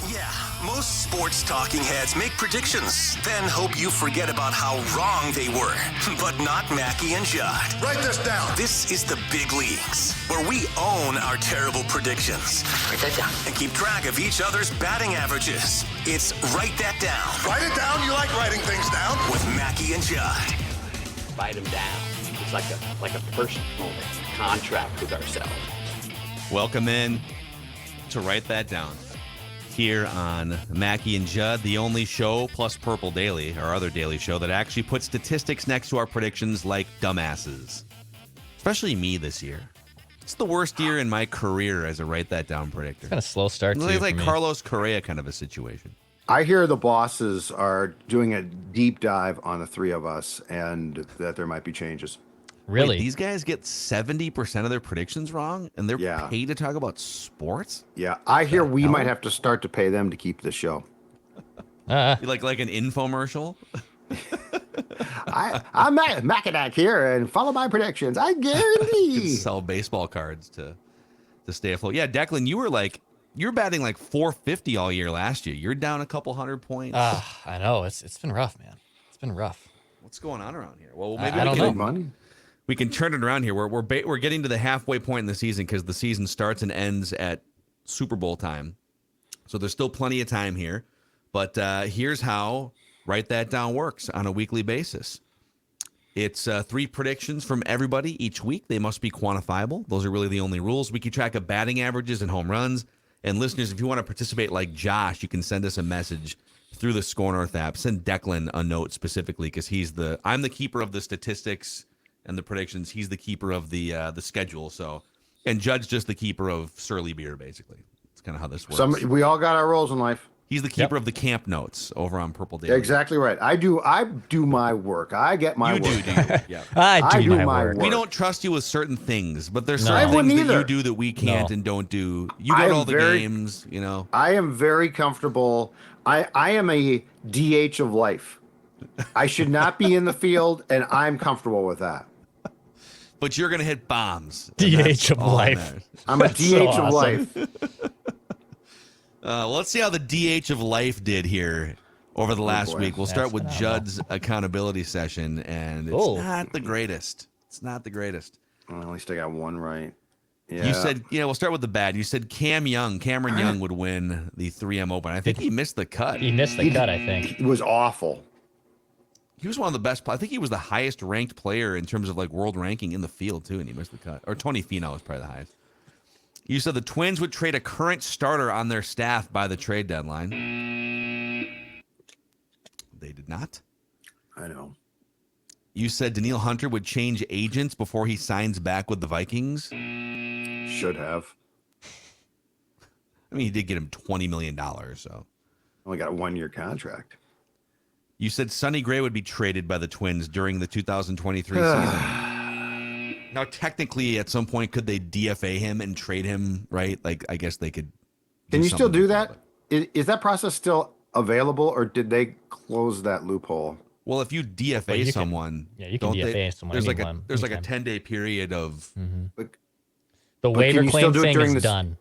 Yeah, most sports talking heads make predictions, then hope you forget about how wrong they were. But not Mackie and Judd. Write this down. This is the big leagues, where we own our terrible predictions. Write that down. And keep track of each other's batting averages. It's Write That Down. Write it down. You like writing things down. With Mackie and Judd. Write them down. It's like a personal contract with ourselves. Welcome in to Write That Down. Here on Mackie and Judd, the only show, plus Purple Daily, our other daily show, that actually puts statistics next to our predictions like dumbasses. Especially me this year. It's the worst year in my career as a Write That Down predictor. Kind of slow start. It's like Carlos Correa kind of a situation. I hear the bosses are doing a deep dive on the three of us and that there might be changes. Really? Wait, these guys get 70% of their predictions wrong, and they're paid to talk about sports? Yeah, I hear we might have to start to pay them to keep this show. Like an infomercial? I'm Macadac here, and follow my predictions. I guarantee. Sell baseball cards to stay afloat. Yeah, Declan, you were batting like 450 all year last year. You're down a couple hundred points. I know. It's been rough, man. It's been rough. What's going on around here? Well, maybe I don't know. Money. We can turn it around here. We're getting to the halfway point in the season because the season starts and ends at Super Bowl time. So there's still plenty of time here. But here's how Write That Down works on a weekly basis. It's 3 predictions from everybody each week. They must be quantifiable. Those are really the only rules. We keep track of batting averages and home runs. And listeners, if you want to participate like Josh, you can send us a message through the SKOR North app. Send Declan a note specifically because I'm the keeper of the statistics and the predictions. He's the keeper of the schedule. So, and Jud's just the keeper of Surly Beer, basically. It's kind of how this works. We all got our roles in life. He's the keeper of the camp notes over on Purple Daily. Exactly right. I do my work. I get my work. You do. Yeah. I do my work. We don't trust you with certain things, but there's certain things that you do that we can't and don't do. You go to all the games, you know. I am very comfortable. I am a DH of life. I should not be in the field, and I'm comfortable with that. But you're going to hit bombs. DH of life. I'm a DH of life. Well, let's see how the DH of life did here over the last week. We'll start with Judd's accountability session, and it's not the greatest. It's not the greatest. Well, at least I got one right. Yeah. You said, we'll start with the bad. You said Cameron Young would win the 3M Open. I think he missed the cut. He missed the cut, I think. It was awful. He was one of the best. I think he was the highest ranked player in terms of like world ranking in the field, too, and he missed the cut. Or Tony Finau was probably the highest. You said the Twins would trade a current starter on their staff by the trade deadline. They did not. I know. You said Daniil Hunter would change agents before he signs back with the Vikings. Should have. I mean, he did get him $20 million, so. Only got a 1-year contract. You said Sonny Gray would be traded by the Twins during the 2023 season. Now, technically, at some point, could they DFA him and trade him, right? Like, I guess they could. Can you still do that? Is that process still available, or did they close that loophole? Well, if you DFA someone, you can DFA someone. There's like a 10-day period of. The waiver claim thing is done.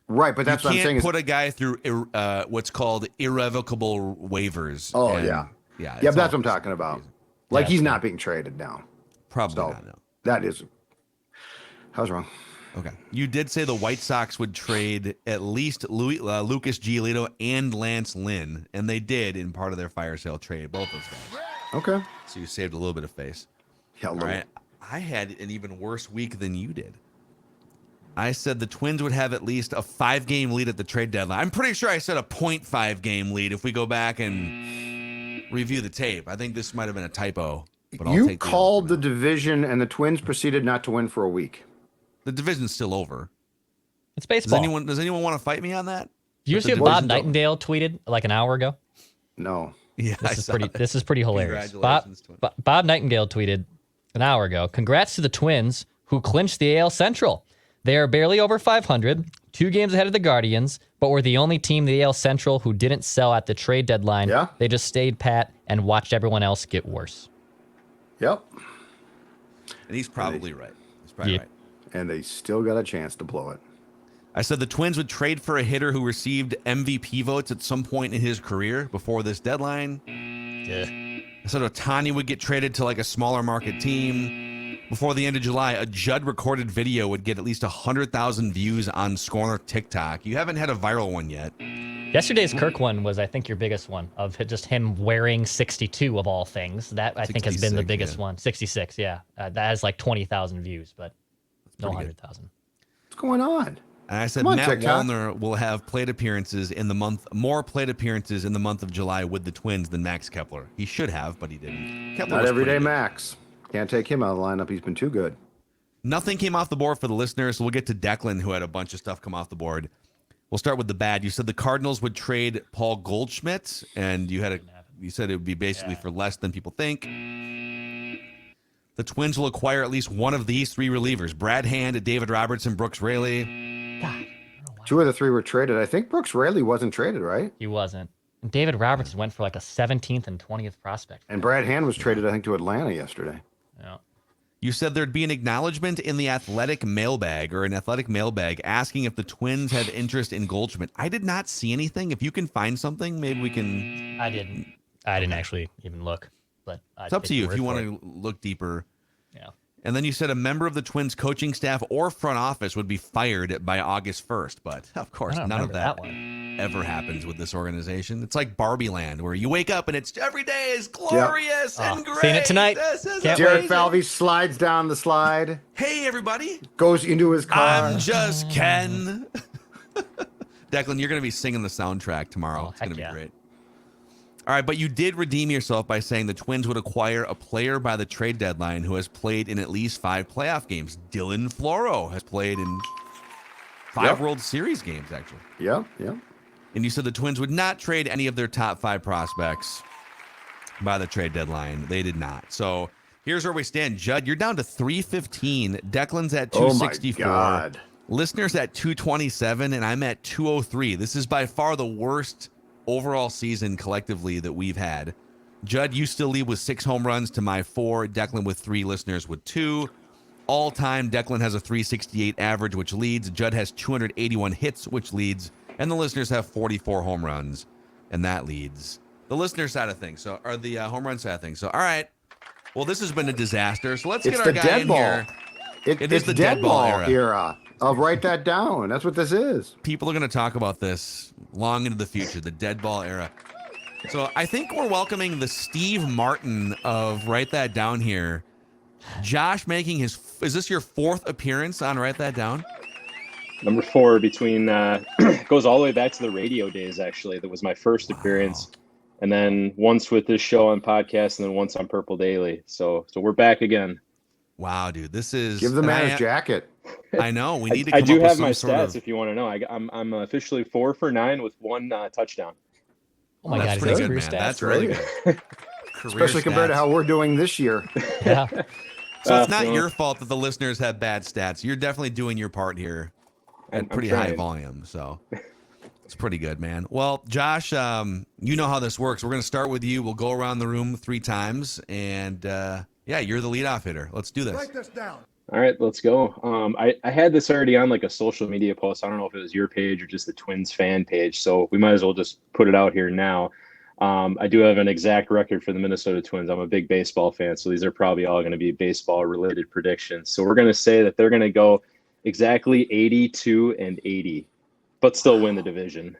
Right, but that's what I'm saying. You can't put a guy through what's called irrevocable waivers. Oh, yeah. Yeah, that's what I'm talking about. Like, he's not being traded now. Probably not, no. That is. I was wrong. Okay. You did say the White Sox would trade at least Lucas Giolito and Lance Lynn, and they did in part of their fire sale trade, both those guys. Okay. So you saved a little bit of face. Yeah, all right. I had an even worse week than you did. I said the Twins would have at least a 5-game lead at the trade deadline. I'm pretty sure I said a 0.5 game lead if we go back and review the tape. I think this might have been a typo. But you called the division, and the Twins proceeded not to win for a week. The division's still over. It's baseball. Does anyone want to fight me on that? Did you see what Bob Nightingale tweeted like an hour ago? No. Yeah, this is pretty hilarious. Congratulations, Bob Nightingale tweeted an hour ago, "Congrats to the Twins who clinched the AL Central. They are barely over 500, 2 games ahead of the Guardians, but were the only team in the AL Central who didn't sell at the trade deadline. Yeah. They just stayed pat and watched everyone else get worse." Yep. And he's probably right. He's probably right. And they still got a chance to blow it. I said the Twins would trade for a hitter who received MVP votes at some point in his career before this deadline. Yeah. I said Ohtani would get traded to like a smaller market team. Before the end of July, a Judd recorded video would get at least 100,000 views on SKOR TikTok. You haven't had a viral one yet. Yesterday's Kirk one was, I think, your biggest one of just him wearing 62 of all things. That, I think, has been the biggest one. 66, yeah. That has like 20,000 views, but no 100,000. What's going on? And I said Come on, Matt TikTok. Wallner will have plate appearances in the month, more plate appearances in the month of July with the Twins than Max Kepler. He should have, but he didn't. Kepler Not was everyday pretty good. Max. Can't take him out of the lineup. He's been too good. Nothing came off the board for the listeners, so we'll get to Declan, who had a bunch of stuff come off the board. We'll start with the bad. You said the Cardinals would trade Paul Goldschmidt, and you said it would be basically for less than people think. The Twins will acquire at least one of these three relievers: Brad Hand, David Robertson, Brooks Raley. God, Two of the three were traded. I think Brooks Raley wasn't traded, right? he wasn't. And David Robertson went for like a 17th and 20th prospect. And Brad Hand was traded, I think, to Atlanta yesterday. Yeah. You said there'd be an acknowledgement in the athletic mailbag asking if the Twins have interest in Goldschmidt. I did not see anything. If you can find something, maybe we can. I didn't actually even look, but It's up to you if you want to look deeper. Yeah. And then you said a member of the Twins coaching staff or front office would be fired by August 1st. But of course, I don't none of remember that, one. ever happens with this organization. It's like Barbie Land, where you wake up and it's every day is glorious and great. Seen it tonight. This is Can't Jared amazing. Falvey slides down the slide, Hey, everybody. goes into his car. I'm just Ken. Declan, you're going to be singing the soundtrack tomorrow. Oh, It's going to heck be yeah. great. All right, but you did redeem yourself by saying the Twins would acquire a player by the trade deadline who has played in at least 5 playoff games. Dylan Floro has played in 5 World Series games, actually. Yep. And you said the Twins would not trade any of their top 5 prospects by the trade deadline. They did not. So here's where we stand. Judd, you're down to 315. Declan's at 264. Oh, my God. Listeners at 227, and I'm at 203. This is by far the worst overall season collectively that we've had. Judd, you still lead with 6 home runs to my 4. Declan with 3, listeners with 2. All time, Declan has a 368 average, which leads. Judd has 281 hits, which leads. And the listeners have 44 home runs, and that leads. The listener side of things, or the home run side of things. So, all right. Well, this has been a disaster. So let's It's get our the guy dead in ball. here. It is It's the dead ball era. era. I'll write that down. That's what this is. People are going to talk about this long into the future, the dead ball era. So I think we're welcoming the Steve Martin of Write That Down here. Josh making is this your 4th appearance on Write That Down? Number 4 between goes all the way back to the radio days. Actually, that was my first appearance, and then once with this show on podcast, and then once on Purple Daily. So we're back again. Wow, dude, this is Give the and man his jacket. I know we need to. I Come do up with have my some sort stats of- if you want to know. I'm officially 4 for 9 with 1 touchdown. Oh my That's God, pretty his good, career man. stats. That's really good. Career Especially compared to stats. how we're doing this year. Yeah. So it's not well, your fault that the listeners have bad stats. You're definitely doing your part here at I'm pretty high trying. volume. So it's pretty good, man. Well, Josh, you know how this works. We're going to start with you. We'll go around the room 3 times. And yeah, you're the leadoff hitter. Let's do this. Write this down. All right, let's go. I had this already on like a social media post. I don't know if it was your page or just the Twins fan page, so we might as well just put it out here now. I do have an exact record for the Minnesota Twins. I'm a big baseball fan, so these are probably all going to be baseball-related predictions. So we're going to say that they're going to go exactly 82-80, but still win the division.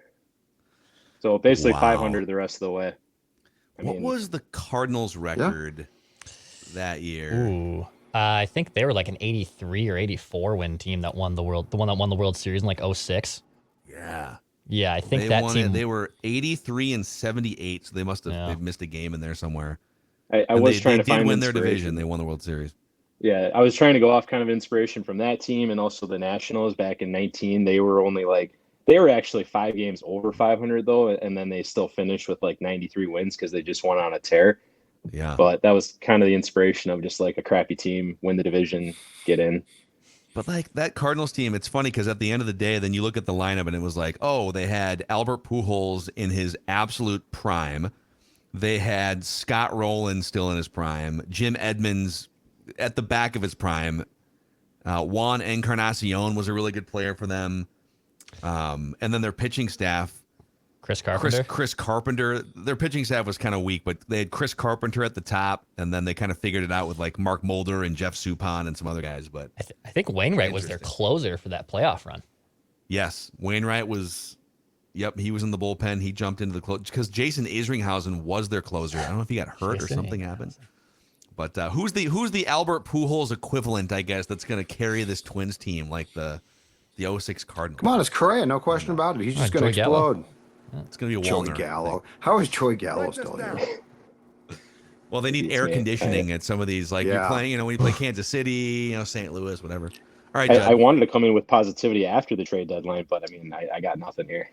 So basically Wow. 500 the rest of the way. What was the Cardinals' record that year? Ooh. I think they were like an 83 or 84 win team that won the one that won the World Series in like 06. Yeah. Yeah, I think They that won team. it. They were 83 and 78, so they must have Yeah. they've missed a game in there somewhere. I And was trying they to find did win their inspiration. division. They won the World Series. Yeah, I was trying to go off kind of inspiration from that team and also the Nationals back in 19. They were only they were actually 5 games over 500 though, and then they still finished with like 93 wins because they just went on a tear. Yeah. But that was kind of the inspiration of just like a crappy team, win the division, get in. But like that Cardinals team, it's funny because at the end of the day, then you look at the lineup and it was like, oh, they had Albert Pujols in his absolute prime. They had Scott Rowland still in his prime. Jim Edmonds at the back of his prime. Juan Encarnacion was a really good player for them. And then their pitching staff, Chris Carpenter. Chris Carpenter. Their pitching staff was kind of weak, but they had Chris Carpenter at the top, and then they kind of figured it out with like Mark Mulder and Jeff Suppan and some other guys. But I think Wainwright was their closer for that playoff run. yes, Wainwright was. Yep, he was in the bullpen. He jumped into the close because Jason Isringhausen was their closer. I don't know if he got hurt or something happened. But who's the Albert Pujols equivalent? I guess that's going to carry this Twins team like the 06 Cardinals. Come on, it's Correa. No question about it. He's just going to explode. It's going to be a Joey Wallner. Gallo. How is Joey Gallo still here? Well, they need air conditioning at some of these. Like you're playing, when you play Kansas City, St. Louis, whatever. All right, I wanted to come in with positivity after the trade deadline, but I mean, I got nothing here.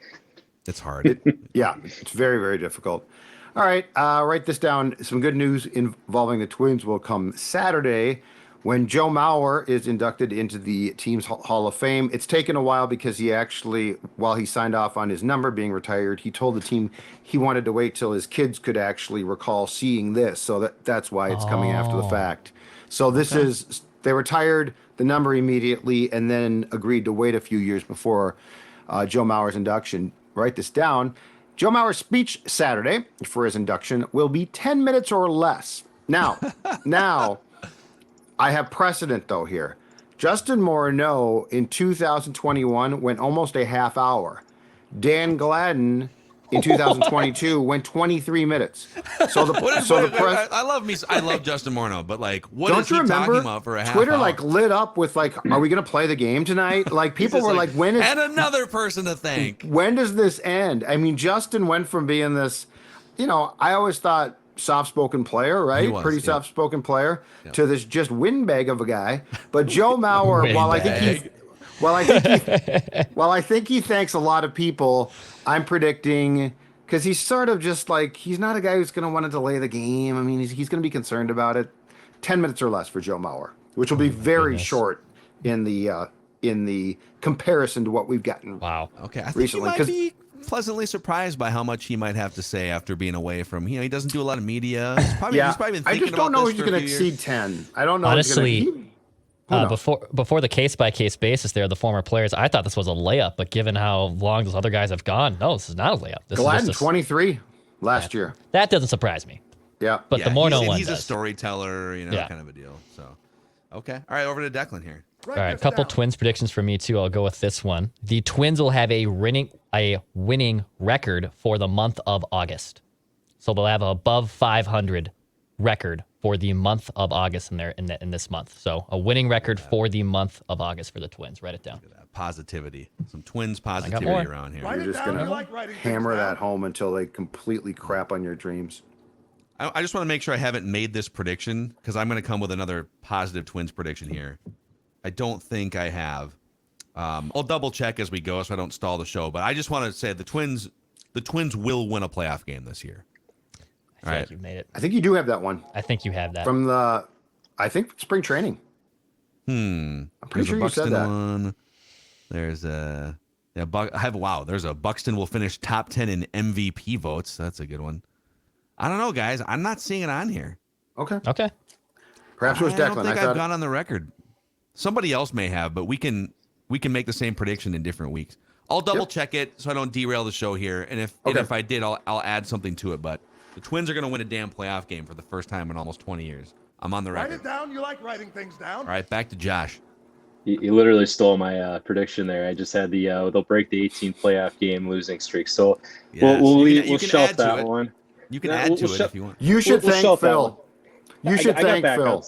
It's hard. It's very, very difficult. All right, write this down. Some good news involving the Twins will come Saturday when Joe Mauer is inducted into the team's Hall of Fame. It's taken a while because he actually, while he signed off on his number being retired, he told the team he wanted to wait till his kids could actually recall seeing this. So that's why it's coming after the fact. So they retired the number immediately and then agreed to wait a few years before Joe Mauer's induction. Write this down. Joe Mauer's speech Saturday for his induction will be 10 minutes or less. Now, I have precedent, though, here. Justin Morneau in 2021 went almost a half hour. Dan Gladden in 2022 went 23 minutes. So I love Justin Morneau, but like, what is he talking about for a half Twitter hour? like lit up with like, are we going to play the game tonight? Like people were like, when is and another person to thank? When does this end? I mean, Justin went from being this, I always thought soft-spoken player, right? Pretty soft-spoken player to this just windbag of a guy. But Joe Mauer, while I think he thanks a lot of people, I'm predicting because he's sort of just like he's not a guy who's going to want to delay the game. I mean, he's going to be concerned about it. 10 minutes or less for Joe Mauer, which will be very short in the comparison to what we've gotten. Wow. Okay, I think recently, you might be pleasantly surprised by how much he might have to say after being away from. He doesn't do a lot of media. He's probably been thinking I just don't know if he's going to exceed 10. I don't know. Honestly. Before the case-by-case basis there, the former players, I thought this was a layup, but given how long those other guys have gone, no, this is not a layup. This Gladden, is 23 last year. That doesn't surprise me. Yeah. But the Morneau one he's does. a storyteller, kind of a deal. So, okay. All right, over to Declan here. All right, a couple Twins predictions for me, too. I'll go with this one. The Twins will have a winning record for the month of August. So they'll have an above 500 record for the month of August in this month. So a winning record for the month of August for the Twins. Write it down. Positivity. Some Twins positivity around here. You're just going to hammer that home until they completely crap on your dreams. I just want to make sure I haven't made this prediction because I'm going to come with another positive Twins prediction here. I don't think I have. I'll double check as we go so I don't stall the show. But I just want to say the Twins will win a playoff game this year. I think you've made it. I think you do have that one. I think you have that. From spring training. I'm pretty sure you said that. One. There's a there's a Buxton will finish top 10 in MVP votes. That's a good one. I don't know, guys. I'm not seeing it on here. Okay. I Perhaps it was Declan. don't think I've gone on the record. Somebody else may have, but we can make the same prediction in different weeks. I'll double check it so I don't derail the show here. And if I did, I'll add something to it. But the Twins are going to win a damn playoff game for the first time in almost 20 years. I'm on the record. Write it down. You like writing things down. All right, back to Josh. You literally stole my prediction there. I just had they'll break the 18 playoff game losing streak. So we'll shelf that one. You can add to it if you want. You should thank Phil. You should thank Phil.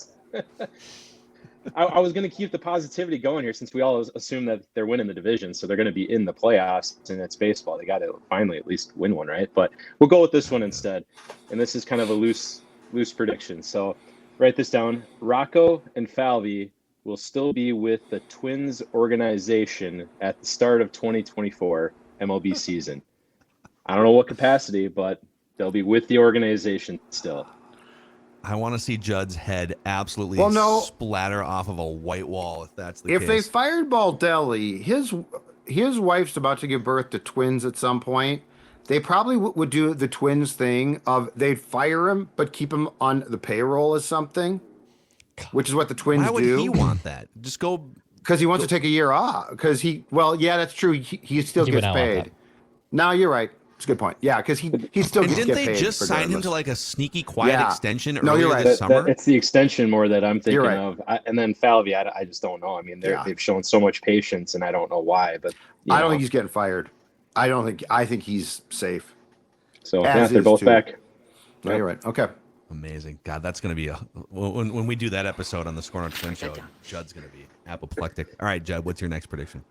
I was going to keep the positivity going here since we all assume that they're winning the division, so they're going to be in the playoffs, and it's baseball. They got to finally at least win one, right? But we'll go with this one instead. And this is kind of a loose prediction. So write this down. Rocco and Falvey will still be with the Twins organization at the start of 2024 MLB season. I don't know what capacity, but they'll be with the organization still. I want to see Judd's head absolutely splatter off of a white wall if that's the case. If they fired Baldelli, his wife's about to give birth to twins at some point. They probably would do the Twins thing of they'd fire him but keep him on the payroll as something, which is what the Twins do. Why would he want that? Just go Because he wants to take a year off. Because that's true. He still gets paid. No, you're right. It's a good point. Yeah, because he still gets didn't get they paid. just sign him to like a sneaky, quiet extension No, you're earlier right. this summer? It's the extension more that I'm thinking right. of. And then Falvey, I just don't know. I mean, they've shown so much patience, and I don't know why. But I don't think he's getting fired. I think he's safe. So they're both back. No, you're right. Okay. Amazing. God, that's going to be when we do that episode on the SKOR Twin Show, Judd's going to be apoplectic. All right, Judd, what's your next prediction?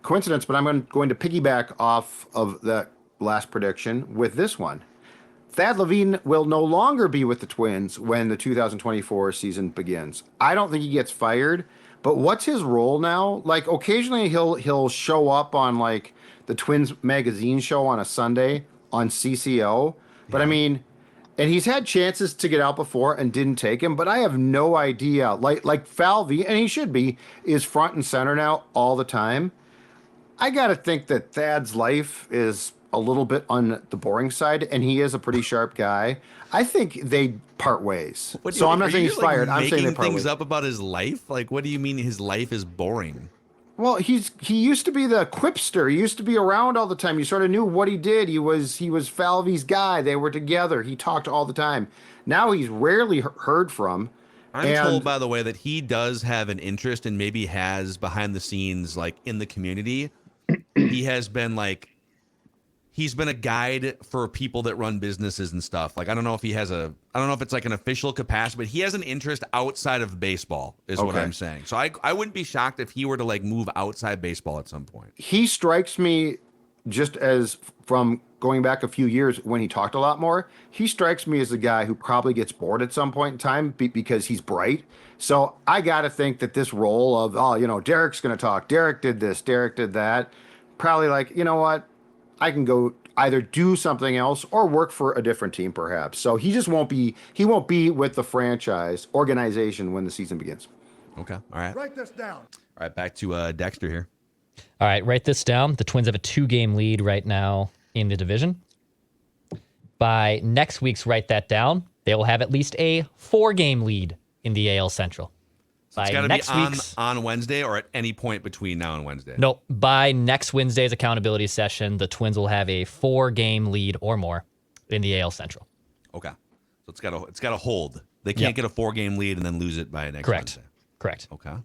Coincidence, but I'm going to piggyback off of that last prediction with this one. Thad Levine will no longer be with the Twins when the 2024 season begins. I don't think he gets fired, but what's his role now? Like occasionally he'll show up on like the Twins magazine show on a Sunday on CCO, but I mean, and he's had chances to get out before and didn't take him, but I have no idea. Like Falvey, and he should be, is front and center now all the time. I got to think that Thad's life is a little bit on the boring side, and he is a pretty sharp guy. I think they part ways. I'm not saying he's fired. I'm saying they part ways. Making things up about his life? Like, what do you mean his life is boring? Well, he used to be the quipster. He used to be around all the time. You sort of knew what he did. He was Falvey's guy. They were together. He talked all the time. Now he's rarely heard from. I'm told, by the way, that he does have an interest and maybe has behind the scenes, like in the community. He has been like, he's been a guide for people that run businesses and stuff. Like, I don't know if it's like an official capacity, but he has an interest outside of baseball is what I'm saying. So I wouldn't be shocked if he were to like move outside baseball at some point. He strikes me just as from going back a few years when he talked a lot more, he strikes me as a guy who probably gets bored at some point in time because he's bright. So I got to think that this role of, Derek's going to talk. Derek did this. Derek did that. Probably like, you know what? I can go either do something else or work for a different team, perhaps. So he won't be with the franchise organization when the season begins. Okay. All right. Write this down. All right. Back to Dexter here. All right. Write this down. The Twins have a 2-game lead right now in the division. By next week's Write That Down, they will have at least a 4-game lead in the AL Central. So it's got to be on Wednesday or at any point between now and Wednesday? Nope. By next Wednesday's accountability session, the Twins will have a 4-game lead or more in the AL Central. Okay. So it's got to hold. They can't get a 4-game lead and then lose it by next Wednesday. Correct. Okay. All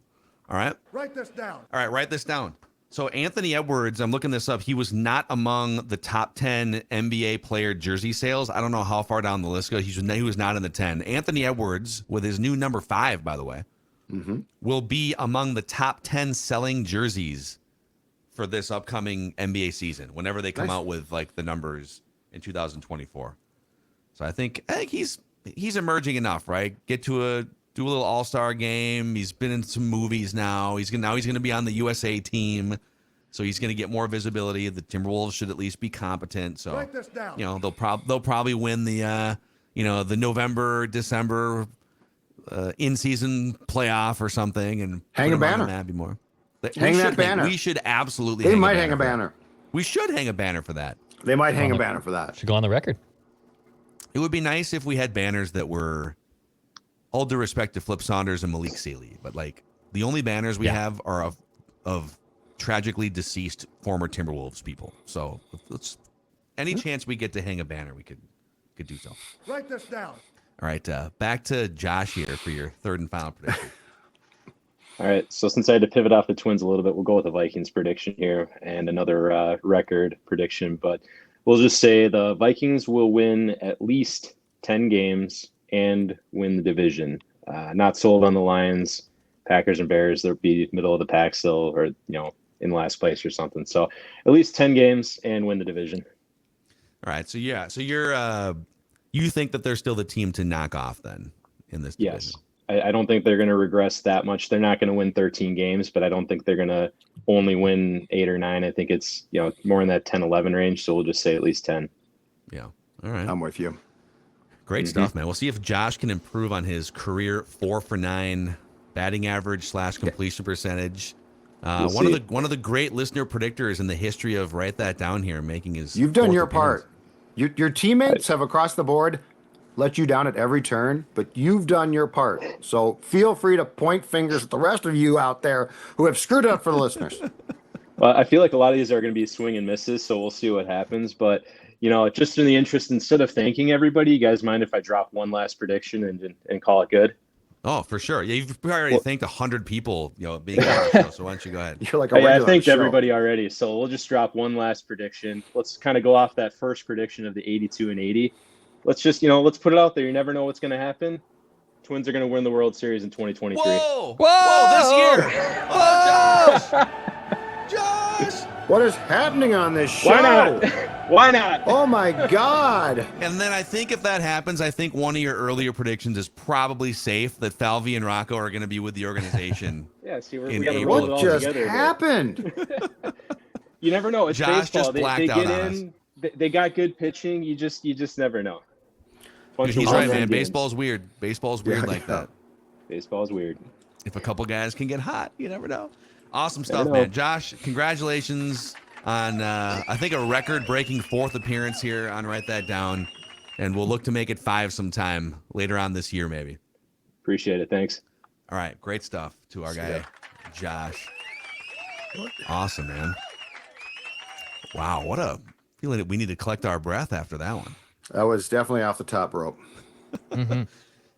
right. Write this down. All right. Write this down. So Anthony Edwards, I'm looking this up. He was not among the top 10 NBA player jersey sales. I don't know how far down the list goes. He was not in the 10. Anthony Edwards, with his new number 5, by the way, will be among the top 10 selling jerseys for this upcoming NBA season, whenever they come out with like the numbers in 2024. So I think he's emerging enough, right? Do a little All-Star game. He's been in some movies now. He's going to be on the USA team. So he's going to get more visibility. The Timberwolves should at least be competent. So write this down. They'll probably win the the November, December in-season playoff or something, and hang a banner. Hang that banner. We should absolutely. They might hang a banner. We should hang a banner for that. They might hang a banner for that. Should go on the record. It would be nice if we had banners that were, all due respect to Flip Saunders and Malik Sealy, but like the only banners we have are of tragically deceased former Timberwolves people. So any chance we get to hang a banner, we could do so. Write this down. All right, back to Josh here for your third and final prediction. All right, so since I had to pivot off the Twins a little bit, we'll go with the Vikings prediction here and another record prediction. But we'll just say the Vikings will win at least 10 games and win the division. Not sold on the Lions, Packers, and Bears. They'll be middle of the pack still, or in last place or something. So at least 10 games and win the division. All right, so you're you think that they're still the team to knock off then in this division? Yes. I don't think they're going to regress that much. They're not going to win 13 games, but I don't think they're going to only win 8 or 9. I think it's more in that 10-11 range. So we'll just say at least 10. Yeah. All right. I'm with you. Great stuff, man. We'll see if Josh can improve on his career 4-for-9 batting average / completion percentage. One of the great listener predictors in the history of Write That Down here, making his. You've done your part. Your teammates have across the board let you down at every turn, but you've done your part. So feel free to point fingers at the rest of you out there who have screwed it up for the listeners. Well, I feel like a lot of these are going to be swing and misses, so we'll see what happens. But, just in the interest, instead of thanking everybody, you guys mind if I drop one last prediction and call it good? Oh, for sure. Yeah, you've already thanked 100 people, being on our show. So why don't you go ahead? You're like a regular I thanked show. everybody already, so we'll just drop one last prediction. Let's kind of go off that first prediction of the 82 and 80. Let's just, let's put it out there. You never know what's going to happen. Twins are going to win the World Series in 2023. Whoa, this year. Oh, Josh. Josh. What is happening on this show? Why not? Why not? Oh my God. And then I think if that happens, I think one of your earlier predictions is probably safe, that Falvey and Rocco are going to be with the organization. Yeah, see, in we got to April. roll it What all just together. happened? You never know. It's Josh baseball. just blacked they out get on in. They got good pitching. You just never know. Dude, he's right, man. Baseball's weird. Baseball's weird like that. Baseball's weird. If a couple guys can get hot, you never know. Awesome stuff, man. Josh, congratulations on, I think, a record-breaking 4th appearance here on Write That Down. And we'll look to make it 5 sometime later on this year, maybe. Appreciate it. Thanks. All right. Great stuff to our guy, Josh. Awesome, man. Wow. What a feeling that we need to collect our breath after that one. That was definitely off the top rope.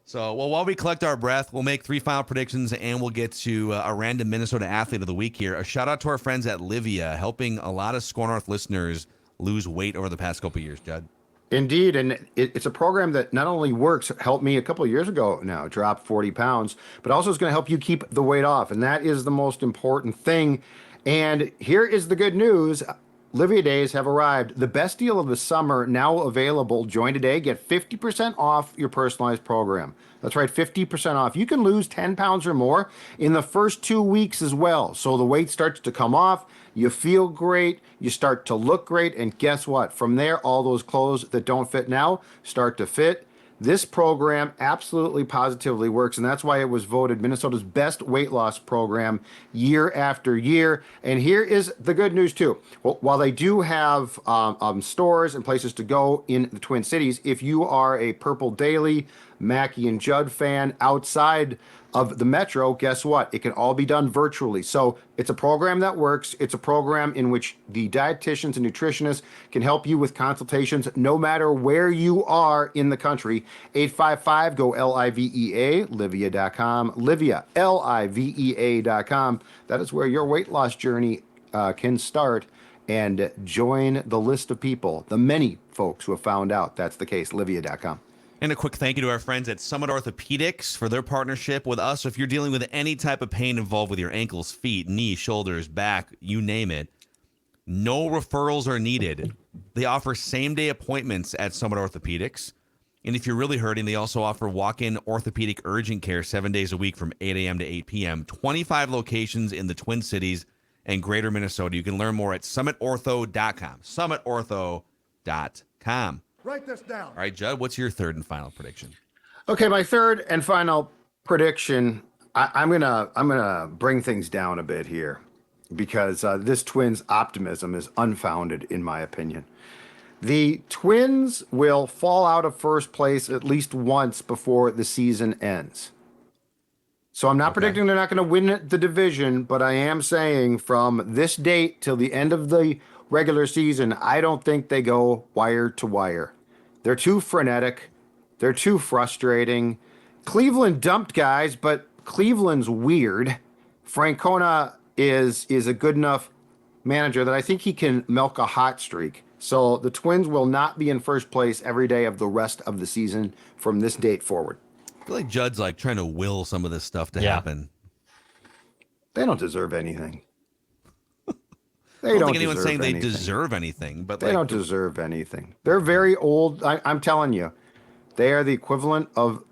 So, while we collect our breath, we'll make 3 final predictions, and we'll get to a random Minnesota athlete of the week here. A shout out to our friends at Livia, helping a lot of SKOR North listeners lose weight over the past couple of years, Judd. Indeed, and it's a program that not only works, helped me a couple of years ago now, drop 40 pounds, but also is going to help you keep the weight off, and that is the most important thing. And here is the good news. Livia Days have arrived. The best deal of the summer now available. Join today. Get 50% off your personalized program. That's right, 50% off. You can lose 10 pounds or more in the first 2 weeks as well. So the weight starts to come off. You feel great. You start to look great. And guess what? From there, all those clothes that don't fit now start to fit. This program absolutely positively works, and that's why it was voted Minnesota's best weight loss program year after year. And here is the good news, too. Well, while they do have stores and places to go in the Twin Cities, if you are a Purple Daily, Mackey and Judd fan outside of the Metro, guess what? It can all be done virtually. So it's a program that works. It's a program in which the dietitians and nutritionists can help you with consultations no matter where you are in the country. 855-GO-LIVEA, Livia.com, Livia, Livea.com. That is where your weight loss journey can start. And join the list of people, the many folks who have found out that's the case, Livia.com. And a quick thank you to our friends at Summit Orthopedics for their partnership with us. So if you're dealing with any type of pain involved with your ankles, feet, knees, shoulders, back, you name it, no referrals are needed. They offer same-day appointments at Summit Orthopedics. And if you're really hurting, they also offer walk-in orthopedic urgent care 7 days a week from 8 a.m. to 8 p.m. 25 locations in the Twin Cities and greater Minnesota. You can learn more at summitortho.com. Summitortho.com. Write this down. All right, Judd, what's your third and final prediction? Okay, my third and final prediction. I'm gonna bring things down a bit here because this Twins optimism is unfounded, in my opinion. The Twins will fall out of first place at least once before the season ends. So I'm not predicting they're not going to win the division, but I am saying from this date till the end of the regular season, I don't think they go wire to wire. They're too frenetic. They're too frustrating. Cleveland dumped guys, but Cleveland's weird. Francona is a good enough manager that I think he can milk a hot streak. So the Twins will not be in first place every day of the rest of the season from this date forward. I feel like Judd's like trying to will some of this stuff to happen. They don't deserve anything. I don't think anyone's saying they deserve anything, but they don't deserve anything. They're very old. I'm telling you, they are the equivalent of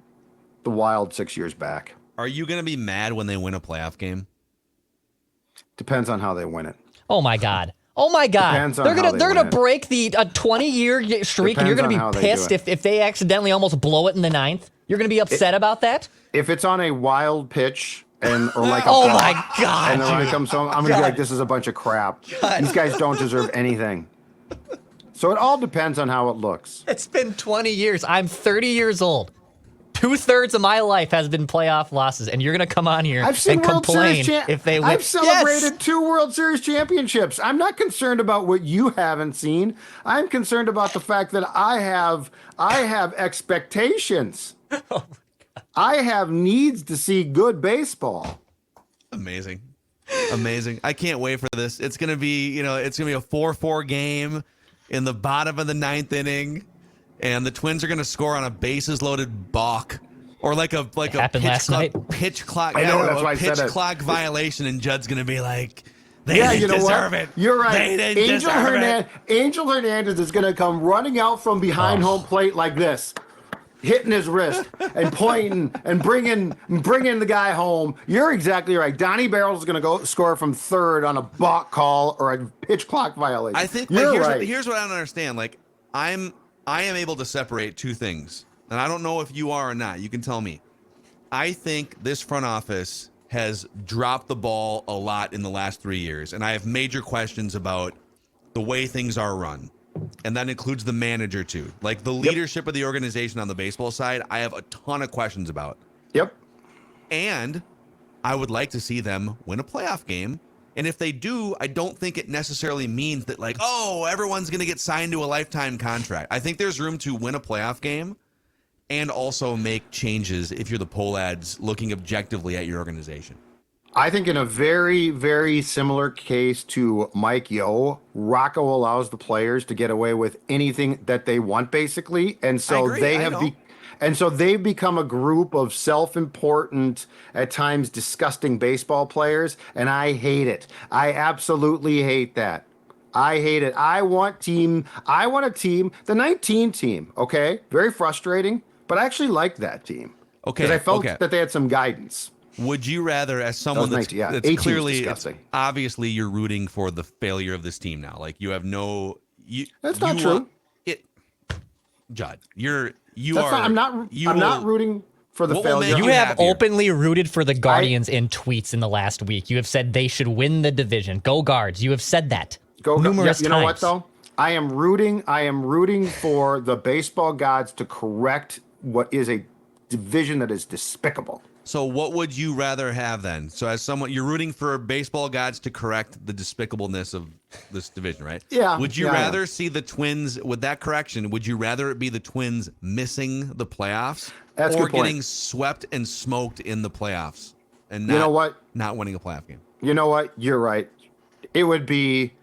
the Wild 6 years back. Are you going to be mad when they win a playoff game? Depends on how they win it. Oh my God. Oh my God. They're gonna break the 20-year streak, and you're gonna be pissed if they accidentally almost blow it in the ninth. You're gonna be upset about that? If it's on a wild pitch or like a oh my God, and the runner comes home, I'm gonna be like, this is a bunch of crap. These guys don't deserve anything. So it all depends on how it looks. It's been 20 years. I'm 30 years old. 2/3 of my life has been playoff losses, and you're going to come on here I've seen and World complain Series if they win. I've celebrated Yes! 2 World Series championships. I'm not concerned about what you haven't seen. I'm concerned about the fact that I have expectations. I have needs to see good baseball. Amazing. I can't wait for this. It's going to be, it's going to be a 4-4 game in the bottom of the 9th inning, and the Twins are going to score on a bases loaded balk or like a pitch clock. I know, that's why I said pitch it. clock violation, and Judd's going to be like, they didn't deserve it. You're right. They didn't deserve it. Angel Hernandez is going to come running out from behind home plate like this, hitting his wrist and pointing and bringing the guy home. You're exactly right. Donnie Barrels is going to go score from third on a balk call or a pitch clock violation. I think you're right. Here's what I don't understand. Like, I am able to separate two things, and I don't know if you are or not. You can tell me. I think this front office has dropped the ball a lot in the last 3 years, and I have major questions about the way things are run. And that includes the manager too. Like the leadership of the organization on the baseball side, I have a ton of questions about. Yep. And I would like to see them win a playoff game. And if they do, I don't think it necessarily means that like, oh, everyone's going to get signed to a lifetime contract. I think there's room to win a playoff game and also make changes if you're the poll ads looking objectively at your organization. I think in a very, very similar case to Mike Yeo, Rocco allows the players to get away with anything that they want, basically, and so they've become a group of self-important, at times disgusting baseball players, and I hate it. I absolutely hate that. I hate it. I want a team, the 19 team. Okay, very frustrating, but I actually liked that team. Okay, because I felt that they had some guidance. Would you rather, as someone that's clearly, it's obviously you're rooting for the failure of this team now? Like you have no, that's not true. Judd, I'm not rooting for the failure. You have openly rooted for the Guardians in tweets in the last week. You have said they should win the division. Go Guards. You have said that numerous times. You know what though? I am rooting for the baseball gods to correct what is a division that is despicable. So what would you rather have then? So as someone, you're rooting for baseball gods to correct the despicableness of this division, right? Yeah. Would you rather see the Twins, with that correction, would you rather it be the Twins missing the playoffs or getting swept and smoked in the playoffs and not winning a playoff game? You know what? You're right. It would be,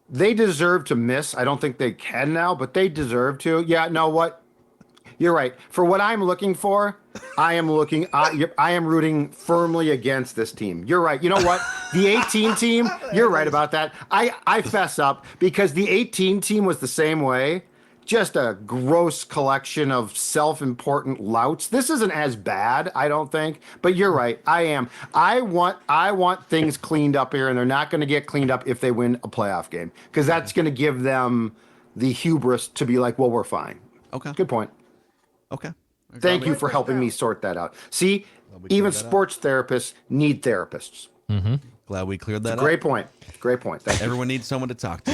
they deserve to miss. I don't think they can now, but they deserve to. Yeah, no, what? You're right. For what I'm looking for, I am rooting firmly against this team. You're right. You know what? The 18 team, you're right about that. I fess up because the 18 team was the same way. Just a gross collection of self-important louts. This isn't as bad, I don't think, but you're right. I am. I want things cleaned up here, and they're not going to get cleaned up if they win a playoff game because that's going to give them the hubris to be like, well, we're fine. Okay. Good point. Okay. Thank you for helping me sort that out. See, even sports therapists need therapists. Mm-hmm. Glad we cleared that up. Great point. Great point. Thank you. Everyone needs someone to talk to.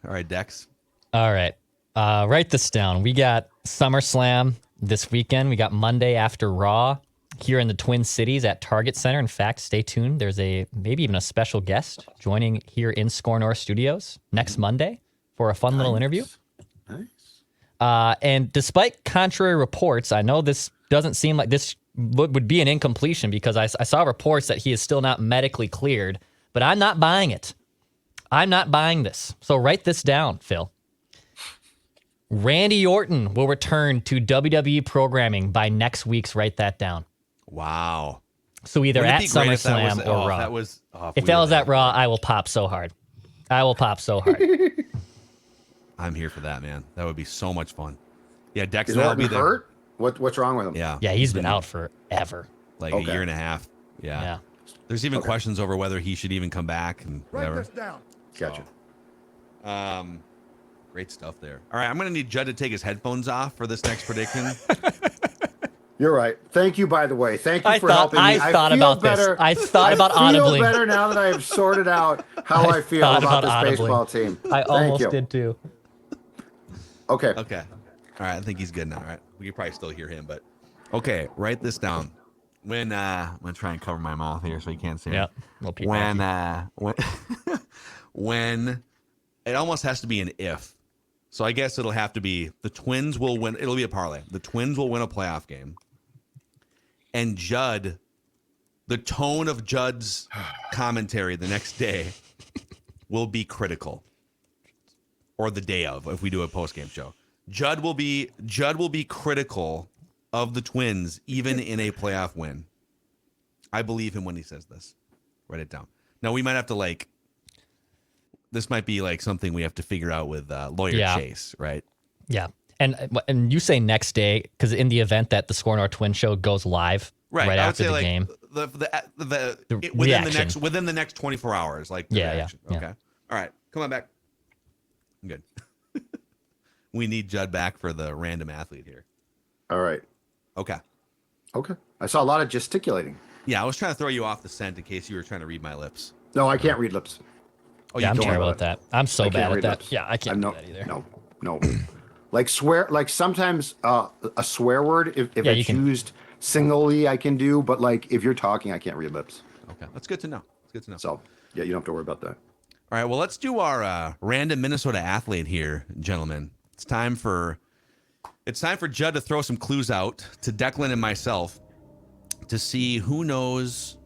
All right, Dex. All right. Write this down. We got SummerSlam this weekend. We got Monday after Raw here in the Twin Cities at Target Center. In fact, stay tuned. There's maybe even a special guest joining here in SKOR North Studios next Monday for a fun little interview. Nice. And despite contrary reports, I know this doesn't seem like this would be an incompletion because I saw reports that he is still not medically cleared, but I'm not buying it. I'm not buying this. So write this down, Phil. Randy Orton will return to WWE programming by next week's Write That Down. Wow. So either at SummerSlam or Raw. If that was at Raw, I will pop so hard. I'm here for that, man. That would be so much fun. Yeah, Dexter Is will Orton be there. hurt? What's wrong with him? Yeah, he's been out forever. Like a year and a half. Yeah. There's even questions over whether he should even come back and whatever. Write this down. Gotcha. Great stuff there. All right, I'm going to need Judd to take his headphones off for this next prediction. You're right. Thank you, by the way. Thank you for helping me. I thought about this. I thought about audibly. I feel better now that I have sorted out how I feel about this baseball team. I almost did too. Okay. Okay. All right. I think he's good now. All right. We can probably still hear him, but okay. Write this down. When I'm gonna try and cover my mouth here so you can't see me. Yeah. When when it almost has to be an if. So I guess it'll have to be the Twins will win. It'll be a parlay. The Twins will win a playoff game. And Judd, the tone of Judd's commentary the next day will be critical. Or the day of, if we do a post-game show. Judd will be critical of the Twins, even in a playoff win. I believe him when he says this. Write it down. Now, we might have to, this might be, something we have to figure out with lawyer Chase, right? Yeah. And you say next day, because in the event that the SKOR Twin show goes live right after the game. Within the next 24 hours, reaction. Yeah. Okay. All right. Come on back. I'm good. We need Judd back for the random athlete here. All right. Okay. I saw a lot of gesticulating. Yeah, I was trying to throw you off the scent in case you were trying to read my lips. No, I can't read lips. Oh, yeah, I'm don't terrible at that. I'm so bad at that. Lips. Yeah, I can't do that either. No. Sometimes a swear word, if it's used singly, I can do, but if you're talking, I can't read lips. Okay, that's good to know. So, yeah, you don't have to worry about that. All right, well, let's do our random Minnesota athlete here, gentlemen. It's time for Judd to throw some clues out to Declan and myself to see who knows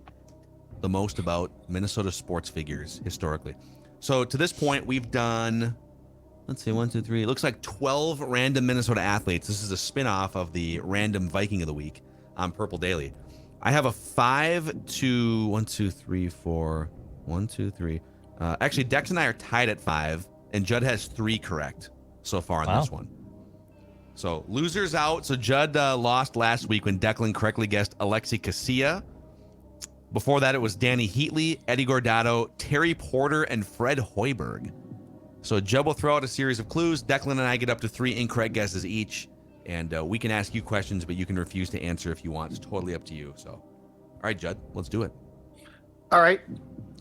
the most about Minnesota sports figures historically. So to this point, we've done, let's see, 1, 2, 3. It looks like 12 random Minnesota athletes. This is a spinoff of the random Viking of the week on Purple Daily. I have a 5 to 1, 2, 3, 4, 1, 2, 3. Actually, Dex and I are tied at 5, and Judd has 3 correct so far on this one. So losers out. So Judd lost last week when Declan correctly guessed Alexi Casilla. Before that, it was Danny Heatley, Eddie Gordado, Terry Porter, and Fred Hoiberg. So Judd will throw out a series of clues. Declan and I get up to 3 incorrect guesses each, and we can ask you questions, but you can refuse to answer if you want. It's totally up to you. So, all right, Judd, let's do it. All right.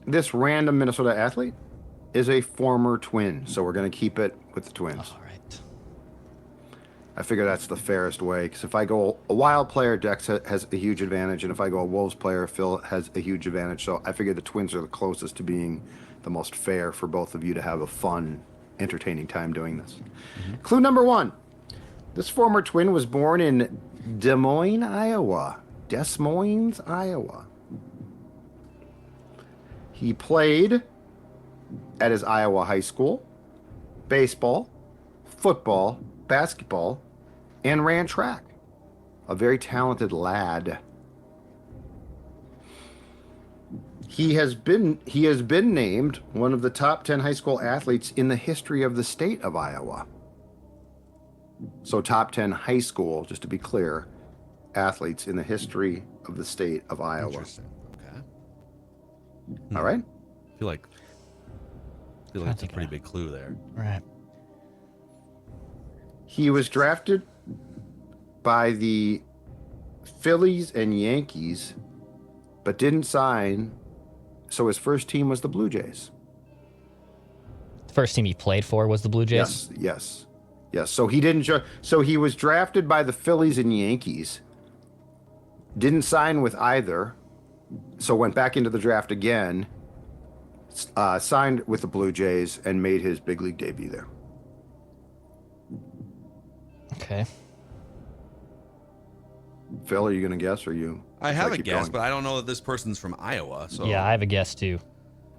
This random Minnesota athlete is a former Twin, so we're going to keep it with the Twins. All right. I figure that's the fairest way, because if I go a Wild player, Dex has a huge advantage, and if I go a Wolves player, Phil has a huge advantage. So I figure the Twins are the closest to being the most fair for both of you to have a fun, entertaining time doing this. Mm-hmm. Clue number 1. This former Twin was born in Des Moines, Iowa. He played at his Iowa high school, baseball, football, basketball, and ran track. A very talented lad. He has been named one of the top 10 high school athletes in the history of the state of Iowa. So top 10 high school, just to be clear, athletes in the history of the state of Iowa. Interesting. Okay. All right. I feel like it's a pretty big clue there. Right. He was drafted by the Phillies and Yankees, but didn't sign, so his first team was the Blue Jays. The first team he played for was the Blue Jays? Yes. So he didn't. So he was drafted by the Phillies and Yankees, didn't sign with either, so went back into the draft again, signed with the Blue Jays, and made his big league debut there. Okay. Phil, are you going to guess, or you? I have a guess, but I don't know that this person's from Iowa. So yeah, I have a guess too.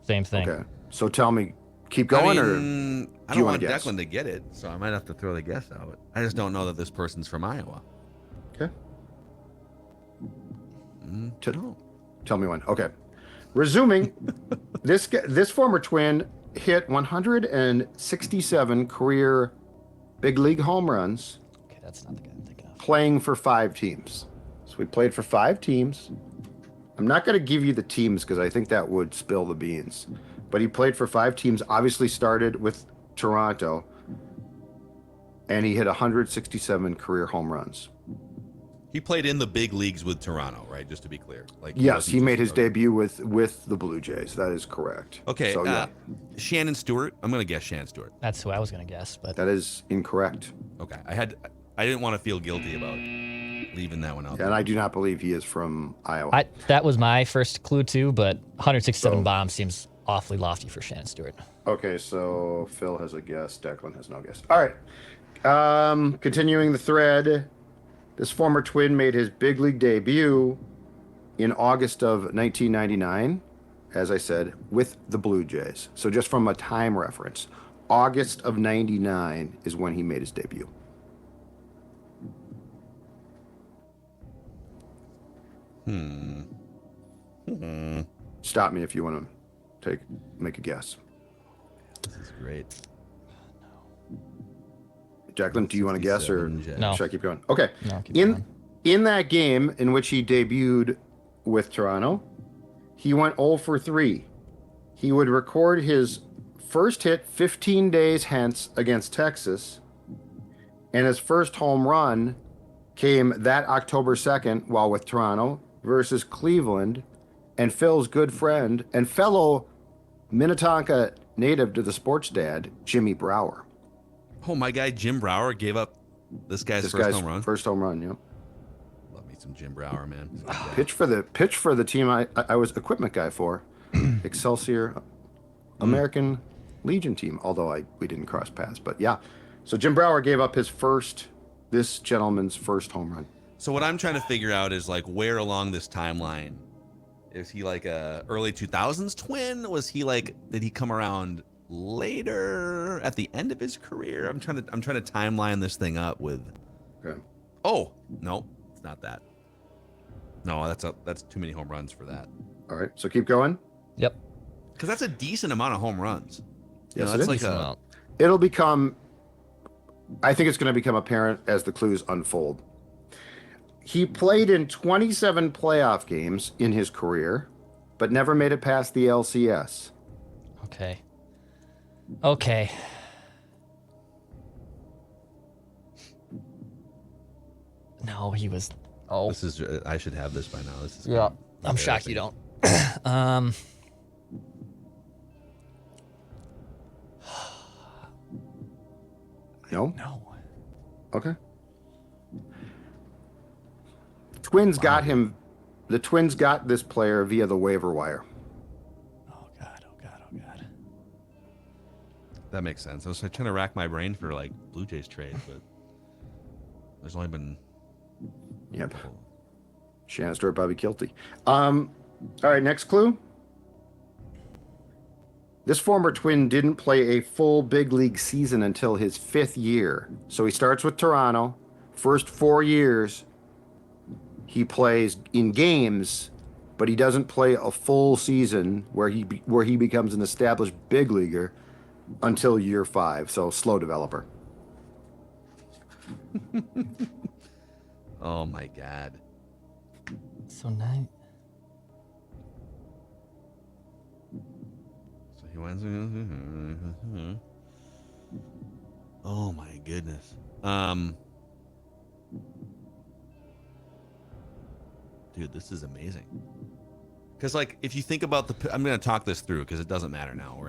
Same thing. Okay. So tell me, keep going, or I don't want Declan to get it, so I might have to throw the guess out. I just don't know that this person's from Iowa. Okay. Tell me when. Okay. Resuming, this former Twin hit 167 career big league home runs. Okay, that's not the guy I'm thinking of. Playing for 5 teams. So we played for 5 teams. I'm not going to give you the teams because I think that would spill the beans. But he played for 5 teams, obviously started with Toronto, and he hit 167 career home runs. He played in the big leagues with Toronto, right? Just to be clear. Like Yes, he made his okay. debut with the Blue Jays. That is correct. Okay. So yeah, Shannon Stewart. I'm gonna guess Shannon Stewart. That's who I was going to guess, but that is incorrect. Okay. I didn't want to feel guilty about leaving that one out. And I do not believe he is from Iowa. that was my first clue too, but 167 So- bombs seems awfully lofty for Shannon Stewart. Okay, so Phil has a guess. Declan has no guess. All right. Continuing the thread, this former Twin made his big league debut in August of 1999, as I said, with the Blue Jays. So just from a time reference, August of 99 is when he made his debut. Stop me if you want to make a guess. This is great. Declan, do you want to guess or 67 Jets. No. should I keep going? Okay. No, keep going. In that game in which he debuted with Toronto, he went 0 for 3. He would record his first hit 15 days hence against Texas, and his first home run came that October 2nd while with Toronto versus Cleveland, and Phil's good friend and fellow Minnetonka native to the sports dad, Jimmy Brower. Oh, my guy Jim Brower gave up this guy's home run. First home run, yeah. Love me some Jim Brower, man. Pitch for the team I was equipment guy for, Excelsior American Legion team. Although we didn't cross paths, but yeah. So Jim Brower gave up this gentleman's first home run. So what I'm trying to figure out is like where along this timeline is he like a early 2000s Twin? Was he like did he come around later at the end of his career? I'm trying to timeline this thing up with. Okay. Oh no, it's not that. No, that's too many home runs for that. All right. So keep going. Yep. Because that's a decent amount of home runs. You Yes, know, it that's is. like a. It'll become. I think it's going to become apparent as the clues unfold. He played in 27 playoff games in his career, but never made it past the LCS. Okay. No, he was. Oh, This is. I should have this by now. This is. yeah. I'm shocked you don't. No? No. Okay. Twins got him. The Twins got this player via the waiver wire. Oh God. Oh God. Oh God. That makes sense. I was trying to rack my brain for like Blue Jays trade, but there's only been. Yep. Shannon Stewart, Bobby Kilty. All right, next clue. This former Twin didn't play a full big league season until his 5th year. So he starts with Toronto. First 4 years, he plays in games, but he doesn't play a full season where he becomes an established big leaguer until year 5. So slow developer. Oh my God. So nice. So he wins. Oh my goodness. Dude, this is amazing. Because like, if you think about I'm going to talk this through because it doesn't matter now.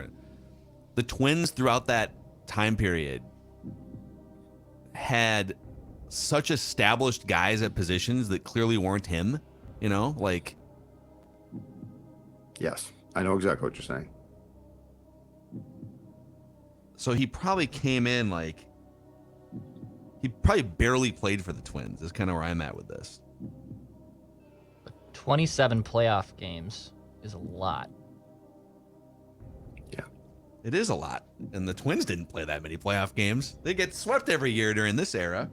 The Twins throughout that time period had such established guys at positions that clearly weren't him. You know, like. Yes, I know exactly what you're saying. So he probably came in like. He probably barely played for the Twins. Is kind of where I'm at with this. 27 playoff games is a lot. Yeah. It is a lot. And the Twins didn't play that many playoff games. They get swept every year during this era.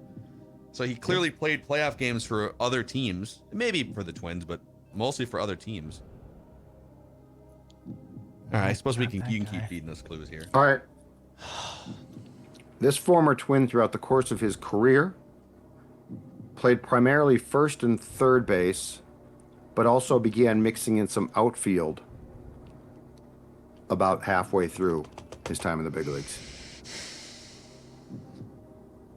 So he clearly played playoff games for other teams. Maybe for the Twins, but mostly for other teams. All right, I suppose you can keep feeding us clues here. All right. This former Twin, throughout the course of his career, played primarily first and third base, but also began mixing in some outfield about halfway through his time in the big leagues.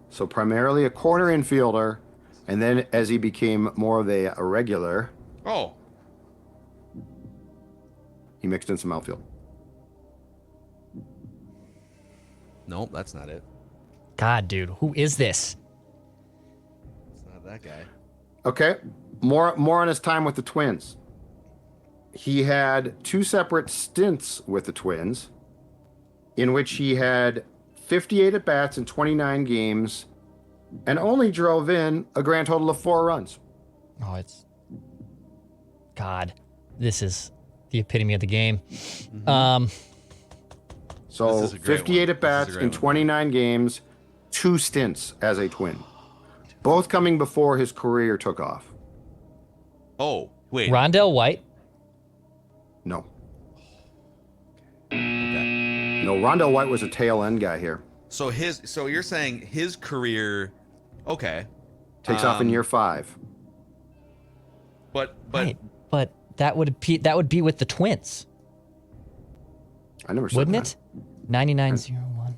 So primarily a corner infielder, And then as he became more of a regular, Oh, he mixed in some outfield. nope, that's not it. God, dude, who is this? It's not that guy. Okay. More on his time with the Twins. He had 2 separate stints with the Twins in which he had 58 at-bats in 29 games and only drove in a grand total of 4 runs. Oh, it's God. This is the epitome of the game. So This is a great 58 one. at-bats This is a in great one. 29 games, 2 stints as a Twin. Both coming before his career took off. Oh, wait. Rondell White. No. Okay. No, Rondell White was a tail end guy here. So you're saying his career, okay, Takes off in year 5. but Right. But that would be with the Twins, I never said wouldn't that. it? 99-01.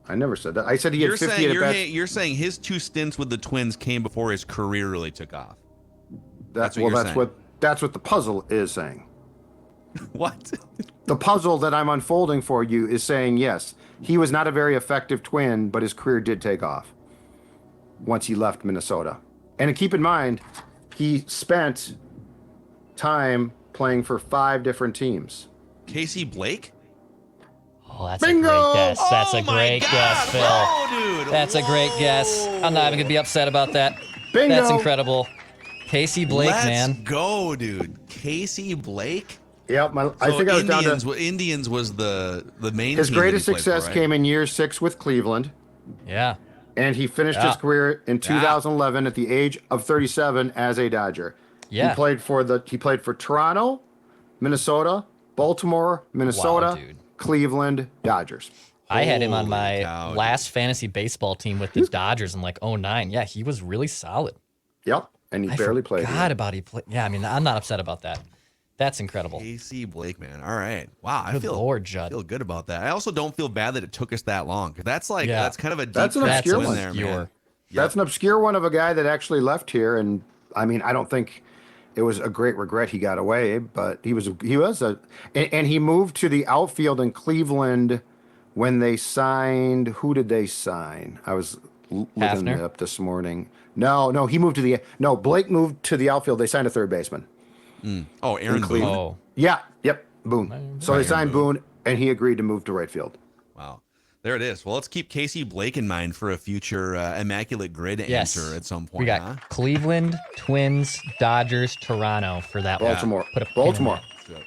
I never said that. I said he had you're 58 saying at-bats. you're saying his 2 stints with the Twins came before his career really took off. That's what well, you're that's saying. that's what the puzzle is saying. What? The puzzle that I'm unfolding for you is saying yes, he was not a very effective Twin, but his career did take off once he left Minnesota. And keep in mind, he spent time playing for 5 different teams. Casey Blake? Oh, that's Bingo! a great guess. That's Oh a my great God. guess, Phil. Whoa, dude. That's a great guess. I'm not even gonna be upset about that. Bingo! That's incredible. Casey Blake, Let's man. go, dude. Casey Blake? Yep, I think I was down to Indians was the main his team that greatest he played success for, right? came in year 6 with Cleveland, Yeah. and he finished Yeah. his career in 2011 at the age of 37 as a Dodger. Yeah. He played for Toronto, Minnesota, Baltimore, Minnesota, Wow, dude. Cleveland, Dodgers. I had him on Holy my cow, dude. last fantasy baseball team with the Dodgers in like 09. Yeah, he was really solid. Yep, and he I barely played. forgot about he played. Yeah, I mean, I'm not upset about that. That's incredible. Casey Blake, man. All right. Wow. I Good feel Lord, Judd. feel good about that. I also don't feel bad that it took us that long. 'Cause that's like Yeah. that's kind of a deep That's an cut obscure in one. there, man. Obscure. That's an obscure one of a guy that actually left here, and I mean, I don't think it was a great regret he got away, but he was and he moved to the outfield in Cleveland when they signed. Who did they sign? I was looking Hafner? it up this morning. No, he moved to Blake moved to the outfield. They signed a third baseman. Oh, Aaron Boone. Cleveland. Oh, Yeah, yep, Boone. So they signed Boone, and he agreed to move to right field. Wow. There it is. Well, let's keep Casey Blake in mind for a future immaculate grid yes. answer at some point. We got huh? Cleveland, Twins, Dodgers, Toronto for that one. Baltimore. Put a pin in Baltimore. that. Let's do it.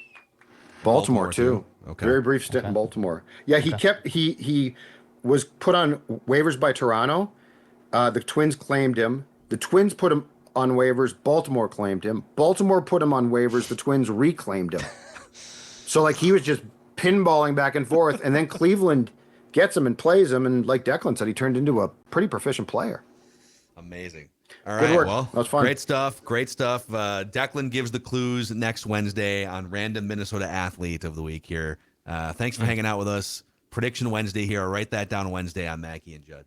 Baltimore Baltimore, too. too. Okay. Very brief stint in Baltimore. Yeah, he was put on waivers by Toronto. The Twins claimed him. The Twins put him on waivers. Baltimore claimed him. Baltimore put him on waivers. The Twins reclaimed him. So like he was just pinballing back and forth, and then Cleveland gets him and plays him, and like Declan said, he turned into a pretty proficient player. Amazing. All Good right. work. Well, That was fun. great stuff. Great stuff. Declan gives the clues next Wednesday on Random Minnesota Athlete of the Week here. Thanks for hanging out with us. Prediction Wednesday here. I'll write that down Wednesday on Mackie and Judd.